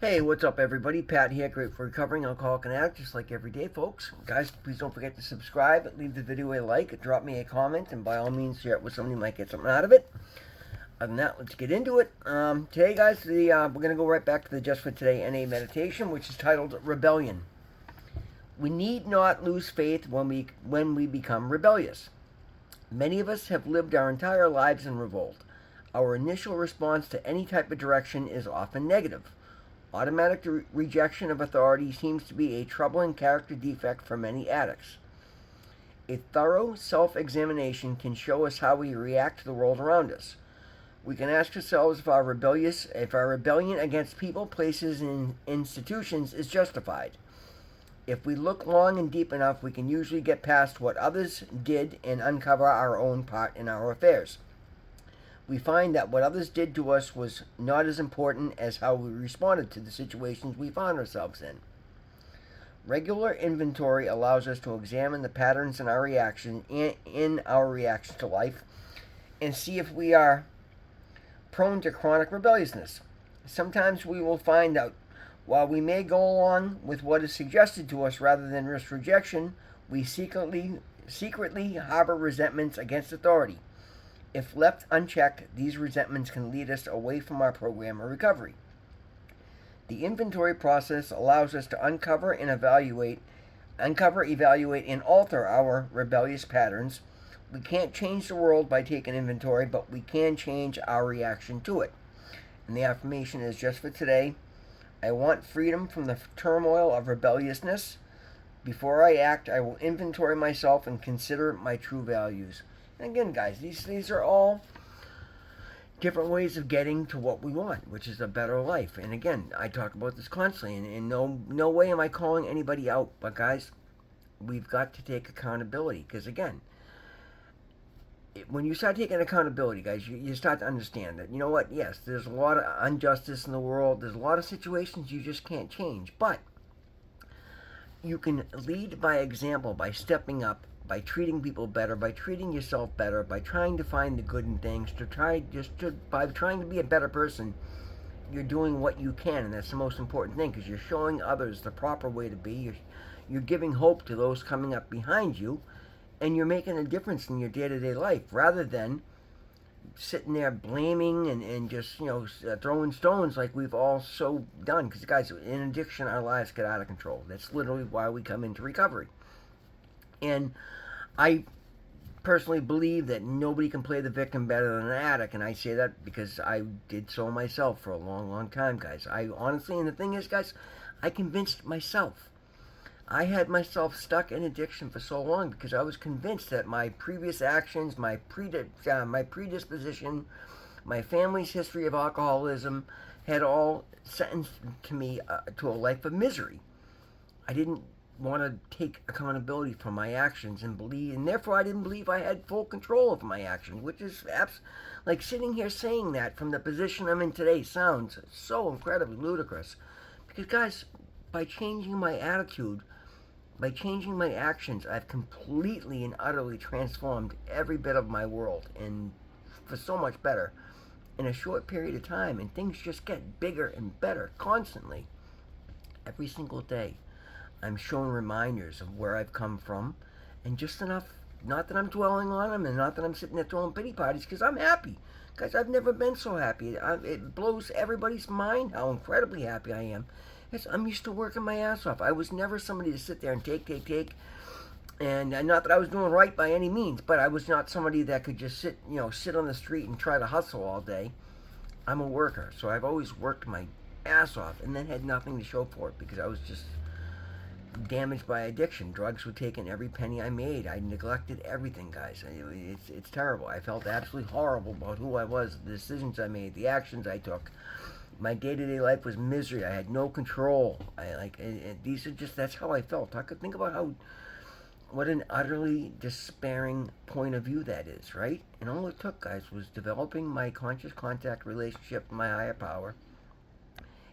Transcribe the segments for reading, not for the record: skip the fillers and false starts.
Hey, what's up, everybody? Pat here, great for recovering alcoholic and addict, just like every day, folks. Guys, please don't forget to subscribe, leave the video a like, drop me a comment, and by all means, share it with somebody who might get something out of it. Other than that, let's get into it. Today, guys, we're going to go right back to the Just for Today NA meditation, which is titled Rebellion. We need not lose faith when we become rebellious. Many of us have lived our entire lives in revolt. Our initial response to any type of direction is often negative. Automatic rejection of authority seems to be a troubling character defect for many addicts. A thorough self-examination can show us how we react to the world around us. We can ask ourselves if our rebellion against people, places, and institutions is justified. If we look long and deep enough, we can usually get past what others did and uncover our own part in our affairs. We find that what others did to us was not as important as how we responded to the situations we found ourselves in. Regular inventory allows us to examine the patterns in our reaction to life and see if we are prone to chronic rebelliousness. Sometimes we will find that while we may go along with what is suggested to us rather than risk rejection, we secretly harbor resentments against authority. If left unchecked, these resentments can lead us away from our program of recovery. The inventory process allows us to uncover, evaluate, and alter our rebellious patterns. We can't change the world by taking inventory, but we can change our reaction to it. And the affirmation is just for today. I want freedom from the turmoil of rebelliousness. Before I act, I will inventory myself and consider my true values. And again, guys, these are all different ways of getting to what we want, which is a better life. And again, I talk about this constantly, and in no way am I calling anybody out. But guys, we've got to take accountability, because again, when you start taking accountability, guys, you start to understand that, you know what, yes, there's a lot of injustice in the world. There's a lot of situations you just can't change. But you can lead by example, by stepping up, by treating people better, by treating yourself better, by trying to find the good in things, by trying to be a better person. You're doing what you can, and that's the most important thing, because you're showing others the proper way to be. You're giving hope to those coming up behind you, and you're making a difference in your day-to-day life, rather than sitting there blaming and just, throwing stones like we've all so done. Because, guys, in addiction, our lives get out of control. That's literally why we come into recovery. And I personally believe that nobody can play the victim better than an addict, and I say that because I did so myself for a long, long time, guys. I honestly, and the thing is, guys, I convinced myself. I had myself stuck in addiction for so long because I was convinced that my previous actions, my predisposition, my family's history of alcoholism had all sentenced to me to a life of misery. I didn't want to take accountability for my actions and therefore I didn't believe I had full control of my actions, which is like sitting here saying that from the position I'm in today sounds so incredibly ludicrous. Because, guys, by changing my attitude, by changing my actions, I've completely and utterly transformed every bit of my world, and for so much better in a short period of time, and things just get bigger and better constantly every single day. I'm shown reminders of where I've come from, and just enough, not that I'm dwelling on them, and not that I'm sitting there throwing pity parties, because I'm happy. Guys, I've never been so happy. It blows everybody's mind how incredibly happy I am. I'm used to working my ass off. I was never somebody to sit there and take, and not that I was doing right by any means, but I was not somebody that could just sit on the street and try to hustle all day. I'm a worker, so I've always worked my ass off, and then had nothing to show for it because I was just damaged by addiction. Drugs were taking every penny I made. I neglected everything, guys. It's terrible. I felt absolutely horrible about who I was, the decisions I made, the actions I took. My day-to-day life was misery. I had no control. That's how I felt. I could think about what an utterly despairing point of view that is, right? And all it took, guys, was developing my conscious contact relationship with my higher power,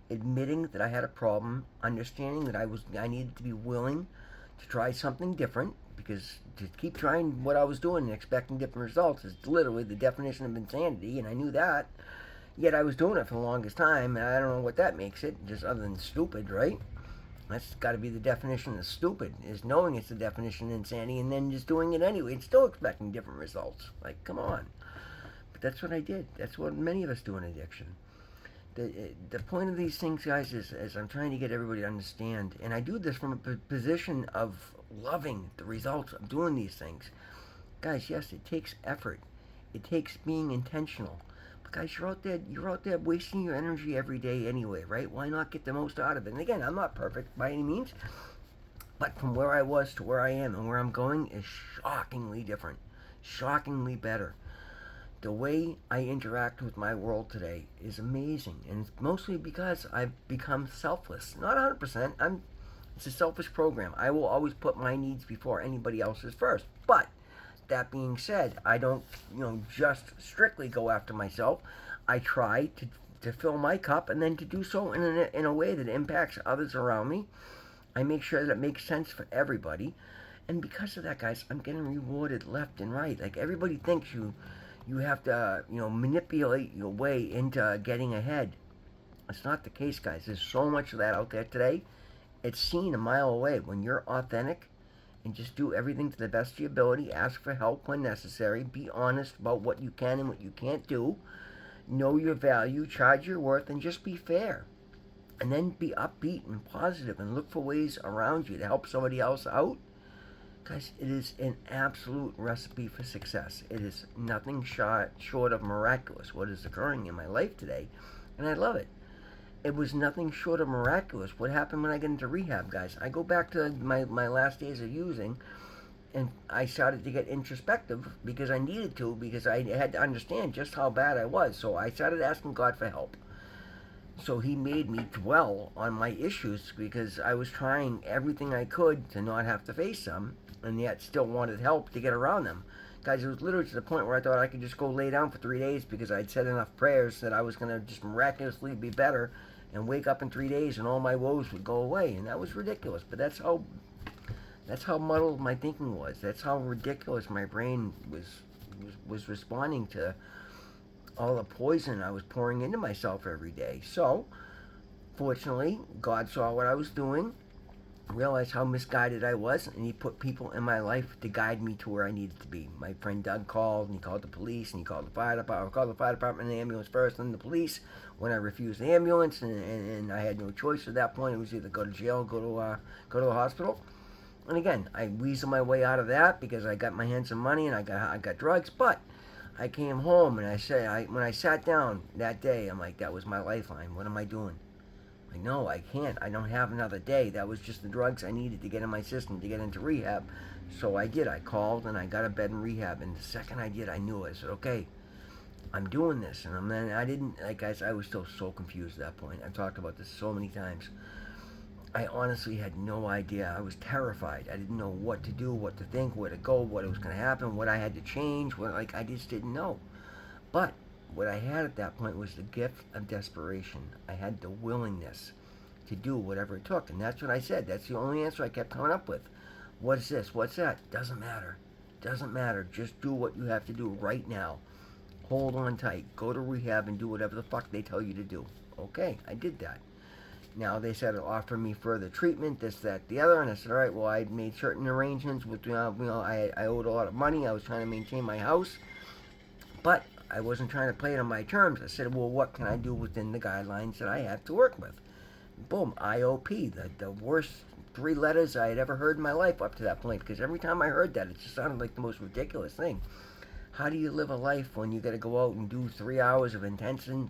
admitting that I had a problem, understanding that I needed to be willing to try something different, because to keep trying what I was doing and expecting different results is literally the definition of insanity, and I knew that. Yet I was doing it for the longest time, and I don't know what that makes it, just other than stupid, right? That's got to be the definition of stupid, is knowing it's the definition of insanity and then just doing it anyway and still expecting different results. Like, come on. But that's what I did. That's what many of us do in addiction. The point of these things, guys, is I'm trying to get everybody to understand, and I do this from a position of loving the results of doing these things. Guys, yes, it takes effort. It takes being intentional. But guys, you're out there wasting your energy every day anyway, right? Why not get the most out of it? And again, I'm not perfect by any means, but from where I was to where I am and where I'm going is shockingly different, shockingly better. The way I interact with my world today is amazing, and it's mostly because I've become selfless. Not 100%. It's a selfish program. I will always put my needs before anybody else's first. But that being said, I don't, just strictly go after myself. I try to fill my cup and then to do so in a way that impacts others around me. I make sure that it makes sense for everybody. And because of that, guys, I'm getting rewarded left and right. Like, everybody thinks you have to, manipulate your way into getting ahead. It's not the case, guys. There's so much of that out there today. It's seen a mile away. When you're authentic and just do everything to the best of your ability, ask for help when necessary, be honest about what you can and what you can't do, know your value, charge your worth, and just be fair. And then be upbeat and positive and look for ways around you to help somebody else out. Guys, it is an absolute recipe for success. It is nothing short of miraculous what is occurring in my life today, and I love it. It was nothing short of miraculous what happened when I got into rehab, guys. I go back to my last days of using, and I started to get introspective because I needed to, because I had to understand just how bad I was. So I started asking God for help. So he made me dwell on my issues because I was trying everything I could to not have to face them, and yet still wanted help to get around them. Guys, it was literally to the point where I thought I could just go lay down for 3 days because I'd said enough prayers that I was going to just miraculously be better and wake up in 3 days and all my woes would go away. And that was ridiculous. But that's how muddled my thinking was. That's how ridiculous my brain was responding to all the poison I was pouring into myself every day. So, fortunately, God saw what I was doing, realized how misguided I was, and he put people in my life to guide me to where I needed to be. My friend Doug called, and he called the police, and he called the fire department. I called the fire department and the ambulance first, then the police when I refused the ambulance, and I had no choice at that point. It was either go to jail or go to the hospital. And again, I weaseled my way out of that because I got my hands on money and I got drugs, but I came home and I said, when I sat down that day, I'm like, that was my lifeline. What am I doing? Like, no, I can't. I don't have another day. That was just the drugs I needed to get in my system to get into rehab. So I did. I called and I got a bed in rehab. And the second I did, I knew it. I said, okay, I'm doing this. And then I didn't, like, guys, I was still so confused at that point. I've talked about this so many times. I honestly had no idea. I was terrified. I didn't know what to do, what to think, where to go, what was going to happen, what I had to change. I just didn't know. But what I had at that point was the gift of desperation. I had the willingness to do whatever it took. And that's what I said. That's the only answer I kept coming up with. What's this? What's that? Doesn't matter. Doesn't matter. Just do what you have to do right now. Hold on tight. Go to rehab and do whatever the fuck they tell you to do. Okay, I did that. Now, they said it'll offer me further treatment, this, that, the other, and I said, all right, well, I made certain arrangements with, I owed a lot of money. I was trying to maintain my house, but I wasn't trying to play it on my terms. I said, well, what can I do within the guidelines that I have to work with? Boom, IOP, the worst 3 letters I had ever heard in my life up to that point, because every time I heard that, it just sounded like the most ridiculous thing. How do you live a life when you got to go out and do 3 hours of intensive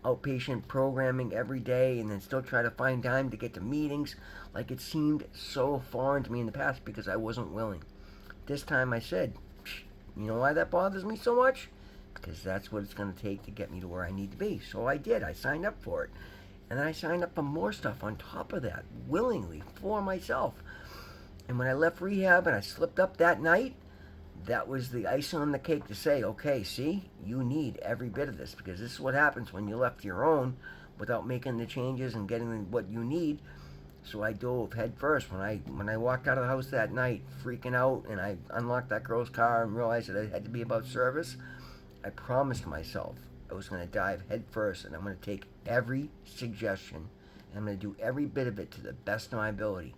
outpatient programming every day and then still try to find time to get to meetings? Like, it seemed so foreign to me in the past because I wasn't willing. This time I said, you know why that bothers me so much? Because that's what it's going to take to get me to where I need to be. So I did. I signed up for it. And then I signed up for more stuff on top of that, willingly, for myself. And when I left rehab and I slipped up that night, that was the icing on the cake to say, okay, see, you need every bit of this, because this is what happens when you left your own without making the changes and getting what you need. So I dove head first. When I walked out of the house that night, freaking out, and I unlocked that girl's car and realized that it had to be about service, I promised myself I was going to dive head first, and I'm going to take every suggestion, and I'm going to do every bit of it to the best of my ability.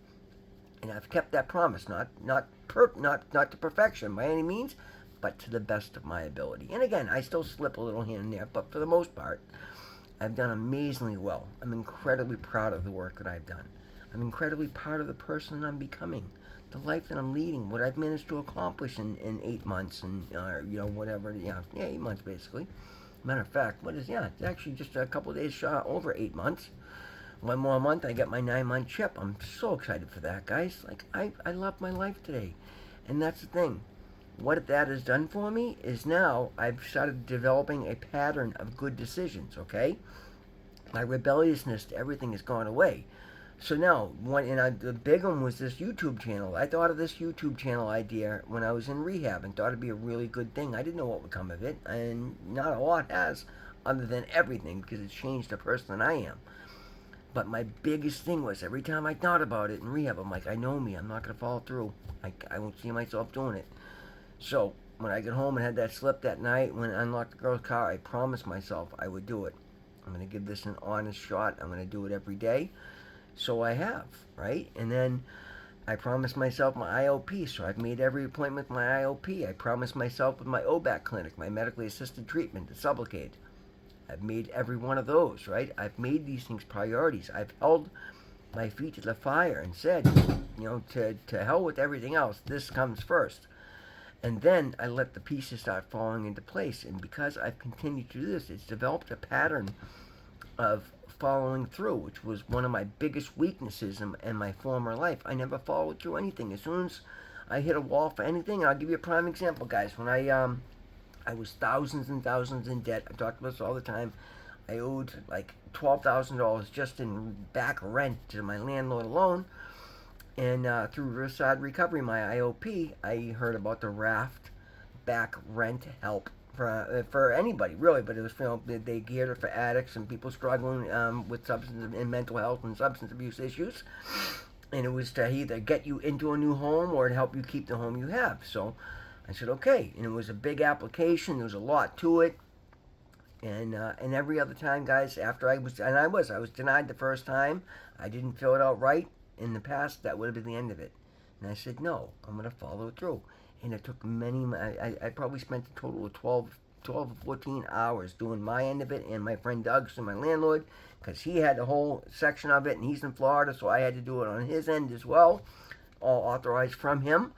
And I've kept that promise, not to perfection by any means, but to the best of my ability. And again, I still slip a little here and there, but for the most part, I've done amazingly well. I'm incredibly proud of the work that I've done. I'm incredibly proud of the person that I'm becoming, the life that I'm leading, what I've managed to accomplish in 8 months, and whatever, 8 months basically. Matter of fact, it's actually just a couple of days over 8 months. One more month, I get my 9-month chip. I'm so excited for that, guys. Like, I love my life today. And that's the thing. What that has done for me is now I've started developing a pattern of good decisions, okay? My rebelliousness to everything has gone away. So now, the big one was this YouTube channel. I thought of this YouTube channel idea when I was in rehab and thought it'd be a really good thing. I didn't know what would come of it, and not a lot has, other than everything, because it's changed the person that I am. But my biggest thing was every time I thought about it in rehab, I'm like, I know me. I'm not going to follow through. I won't see myself doing it. So when I got home and had that slip that night, when I unlocked the girl's car, I promised myself I would do it. I'm going to give this an honest shot. I'm going to do it every day. So I have, right? And then I promised myself my IOP, so I've made every appointment with my IOP. I promised myself with my OBAC clinic, my medically assisted treatment, the Sublocade. I've made every one of those, right? I've made these things priorities. I've held my feet to the fire and said, to hell with everything else, this comes first. And then I let the pieces start falling into place. And because I've continued to do this, it's developed a pattern of following through, which was one of my biggest weaknesses in my former life. I never followed through anything. As soon as I hit a wall for anything, and I'll give you a prime example, guys. When I was thousands and thousands in debt. I talk about this all the time. I owed like $12,000 just in back rent to my landlord alone. And through Riverside Recovery, my IOP, I heard about the Raft back rent help for anybody, really. But it was, they geared it for addicts and people struggling with substance and mental health and substance abuse issues. And it was to either get you into a new home or to help you keep the home you have. So I said, okay. And it was a big application. There was a lot to it. And every other time, guys, after I was denied the first time. I didn't fill it out right. In the past, that would have been the end of it. And I said, no, I'm going to follow through. And it took I probably spent a total of 12 or 14 hours doing my end of it, and my friend Doug's and my landlord, because he had the whole section of it, and he's in Florida, so I had to do it on his end as well, all authorized from him.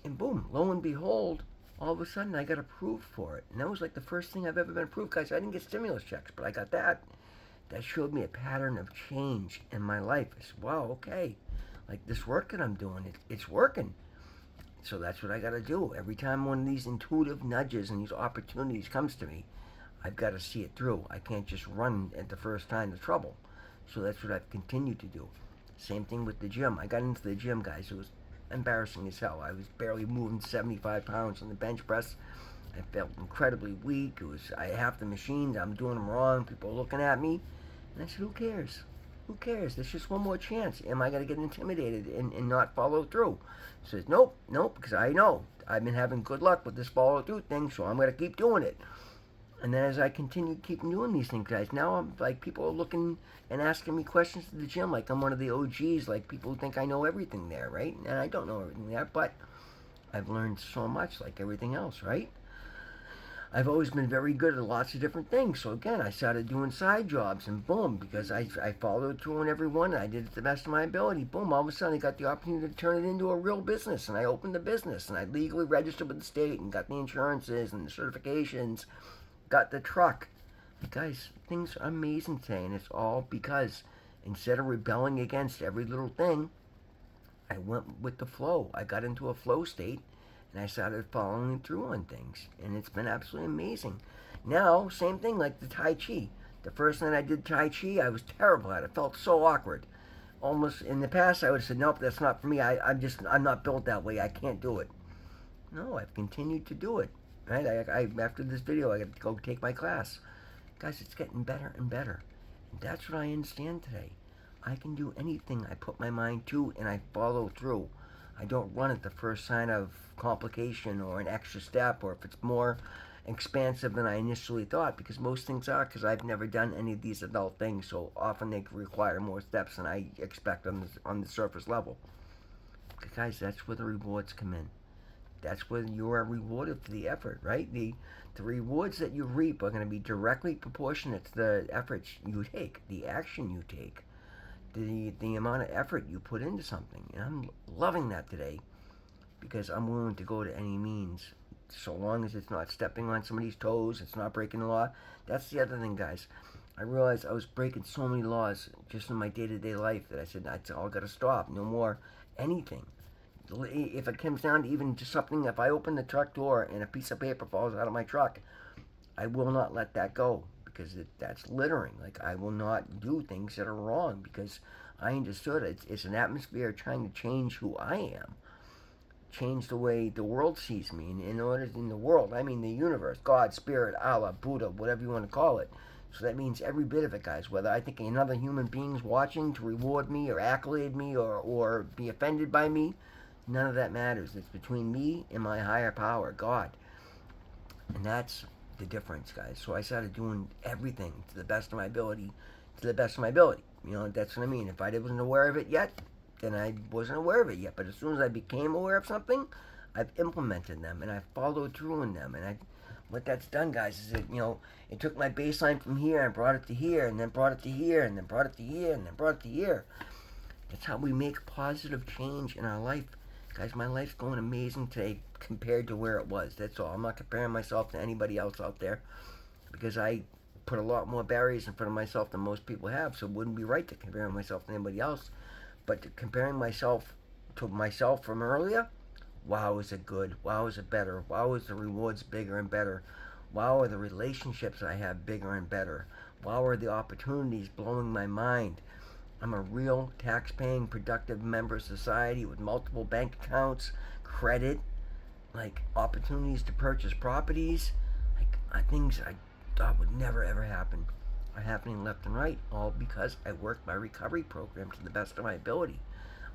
And boom, lo and behold, all of a sudden I got approved for it. And that was like the first thing I've ever been approved, guys. I didn't get stimulus checks, but I got that. That showed me a pattern of change in my life. I said, wow, okay, like this work that I'm doing, it's working. So that's what I got to do. Every time one of these intuitive nudges and these opportunities comes to me, I've got to see it through. I can't just run at the first time to trouble. So that's what I've continued to do. Same thing with the gym. I got into the gym, guys. It was embarrassing as hell. I was barely moving 75 pounds on the bench press. I felt incredibly weak. I half the machines, I'm doing them wrong. People are looking at me. And I said, who cares? Who cares? There's just one more chance. Am I going to get intimidated and not follow through? He says, nope, because I know. I've been having good luck with this follow through thing, so I'm going to keep doing it. And then as I continue to keep doing these things, guys, now I'm like, people are looking and asking me questions at the gym like I'm one of the OGs, like people who think I know everything there, right? And I don't know everything there, but I've learned so much like everything else, right? I've always been very good at lots of different things. So again, I started doing side jobs, and boom, because I followed through on every one, and I did it to the best of my ability. Boom, all of a sudden I got the opportunity to turn it into a real business, and I opened the business, and I legally registered with the state, and got the insurances and the certifications, got the truck. But guys, things are amazing today, and it's all because instead of rebelling against every little thing, I went with the flow. I got into a flow state, and I started following through on things, and it's been absolutely amazing. Now, same thing like the Tai Chi. The first time I did Tai Chi, I was terrible at it. It felt so awkward. Almost in the past, I would have said, nope, that's not for me. I'm not built that way. I can't do it. No, I've continued to do it. Right? After this video, I got to go take my class. Guys, it's getting better and better. And that's what I understand today. I can do anything I put my mind to, and I follow through. I don't run at the first sign of complication or an extra step, or if it's more expansive than I initially thought, because most things are, because I've never done any of these adult things, so often they require more steps than I expect on the surface level. Guys, that's where the rewards come in. That's where you are rewarded for the effort, right? The rewards that you reap are going to be directly proportionate to the efforts you take, the action you take, the amount of effort you put into something. And I'm loving that today, because I'm willing to go to any means, so long as it's not stepping on somebody's toes, it's not breaking the law. That's the other thing, guys. I realized I was breaking so many laws just in my day-to-day life that I said, that's all got to stop. No more anything. If it comes down to even just something, if I open the truck door and a piece of paper falls out of my truck, I will not let that go, because that's littering. Like, I will not do things that are wrong, because I understood it's an atmosphere trying to change who I am, change the way the world sees me. And in the world, I mean the universe, God, Spirit, Allah, Buddha, whatever you want to call it. So that means every bit of it, guys. Whether I think another human being's watching to reward me or accolade me or be offended by me, none of that matters. It's between me and my higher power, God. And that's the difference, guys. So I started doing everything to the best of my ability, to the best of my ability. You know, that's what I mean. If I wasn't aware of it yet, then I wasn't aware of it yet. But as soon as I became aware of something, I've implemented them and I've followed through in them. And what that's done, guys, is it took my baseline from here and brought it to here, and then brought it to here, and then brought it to here, and then brought it to here. That's how we make positive change in our life. Guys, my life's going amazing today compared to where it was. That's all. I'm not comparing myself to anybody else out there, because I put a lot more barriers in front of myself than most people have, so it wouldn't be right to compare myself to anybody else. But comparing myself to myself from earlier, wow, is it good? Wow, is it better? Wow, is the rewards bigger and better? Wow, are the relationships I have bigger and better? Wow, are the opportunities blowing my mind? I'm a real tax-paying, productive member of society with multiple bank accounts, credit, like opportunities to purchase properties, like things I thought would never ever happen are happening left and right, all because I worked my recovery program to the best of my ability.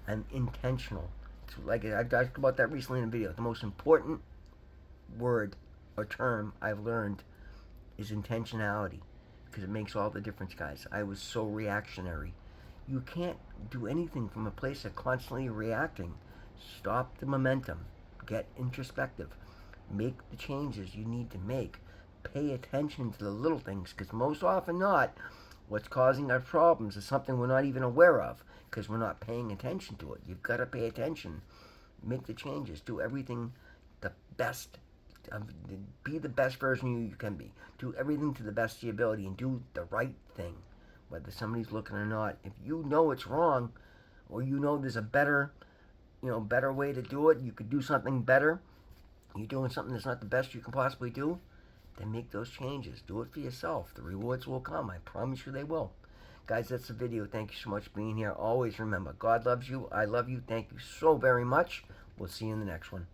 I'm intentional. Like I've talked about that recently in a video. The most important word or term I've learned is intentionality, because it makes all the difference, guys. I was so reactionary. You can't do anything from a place of constantly reacting. Stop the momentum. Get introspective. Make the changes you need to make. Pay attention to the little things, because most often not, what's causing our problems is something we're not even aware of, because we're not paying attention to it. You've got to pay attention. Make the changes. Do everything the best. Be the best version you can be. Do everything to the best of your ability, and do the right thing, whether somebody's looking or not. If you know it's wrong, or you know there's a better way to do it, you could do something better, you're doing something that's not the best you can possibly do, then make those changes. Do it for yourself. The rewards will come. I promise you they will. Guys, that's the video. Thank you so much for being here. Always remember, God loves you. I love you. Thank you so very much. We'll see you in the next one.